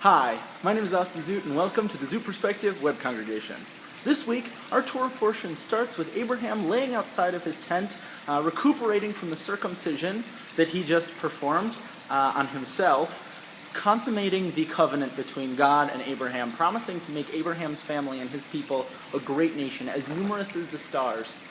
Hi, my name is Austin Zoot, and welcome to the Zoot Perspective Web Congregation. This week, our Torah portion starts with Abraham laying outside of his tent, recuperating from the circumcision that he just performed on himself, consummating the covenant between God and Abraham, promising to make Abraham's family and his people a great nation, as numerous as the stars.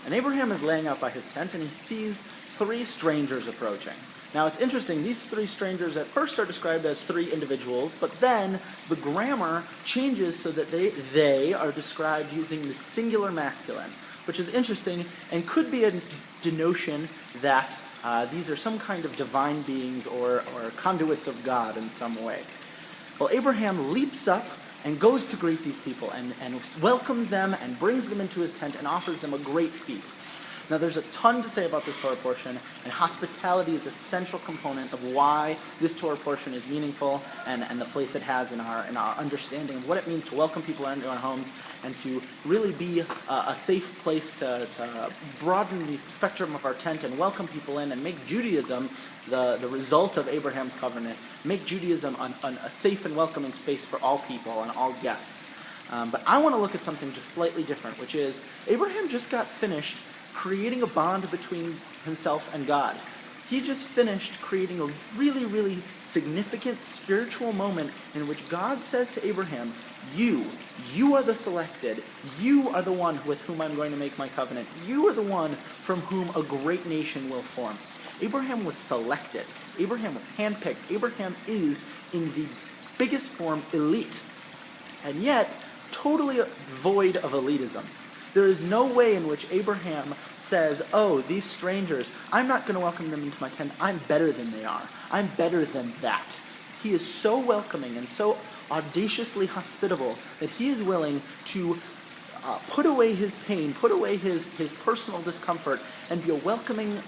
And Abraham is laying out by his tent, and he sees three strangers approaching. Now, it's interesting, these three strangers at first are described as three individuals, but then the grammar changes so that they are described using the singular masculine, which is interesting and could be a denotion that these are some kind of divine beings or conduits of God in some way. Well, Abraham leaps up and goes to greet these people and welcomes them and brings them into his tent and offers them a great feast. Now, there's a ton to say about this Torah portion, and hospitality is a central component of why this Torah portion is meaningful and the place it has in our understanding of what it means to welcome people into our homes and to really be a safe place to broaden the spectrum of our tent and welcome people in and make Judaism the result of Abraham's covenant, make Judaism a safe and welcoming space for all people and all guests. But I want to look at something just slightly different, which is Abraham just got finished creating a bond between himself and God. He just finished creating a really, really significant spiritual moment in which God says to Abraham, you are the selected. You are the one with whom I'm going to make my covenant. You are the one from whom a great nation will form. Abraham was selected. Abraham was handpicked. Abraham is, in the biggest form, elite. And yet, totally void of elitism. There is no way in which Abraham says, oh, these strangers, I'm not going to welcome them into my tent. I'm better than they are. I'm better than that. He is so welcoming and so audaciously hospitable that he is willing to put away his pain, put away his personal discomfort, and be a welcoming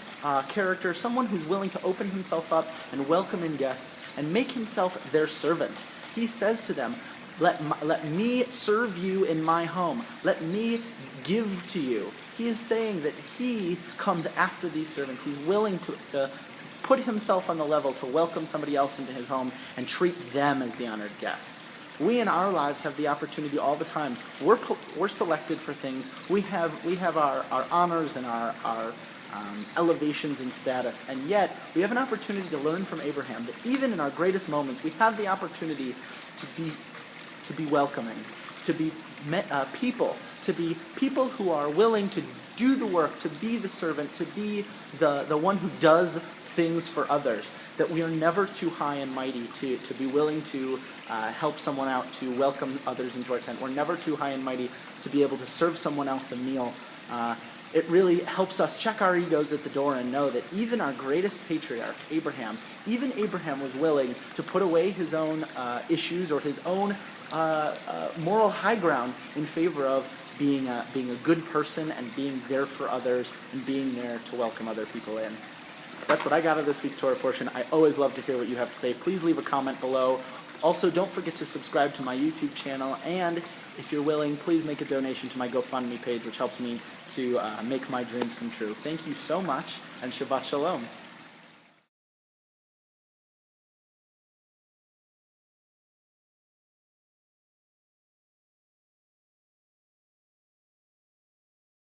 character, someone who's willing to open himself up and welcome in guests and make himself their servant. He says to them, let me serve you in my home. Let me give to you. He is saying that he comes after these servants. He's willing to put himself on the level to welcome somebody else into his home and treat them as the honored guests. We in our lives have the opportunity all the time. We're selected for things. We have our honors and our elevations in status, and yet we have an opportunity to learn from Abraham that even in our greatest moments, we have the opportunity to be welcoming, to be people who are willing to do the work, to be the servant, to be the one who does things for others, that we are never too high and mighty to be willing to help someone out, to welcome others into our tent. We're never too high and mighty to be able to serve someone else a meal. It really helps us check our egos at the door and know that even our greatest patriarch, Abraham, even Abraham was willing to put away his own issues or his own moral high ground in favor of being a good person and being there for others and being there to welcome other people in. That's what I got out of this week's Torah portion. I always love to hear what you have to say. Please leave a comment below. Also, don't forget to subscribe to my YouTube channel, and if you're willing, please make a donation to my GoFundMe page, which helps me to make my dreams come true. Thank you so much, and Shabbat Shalom.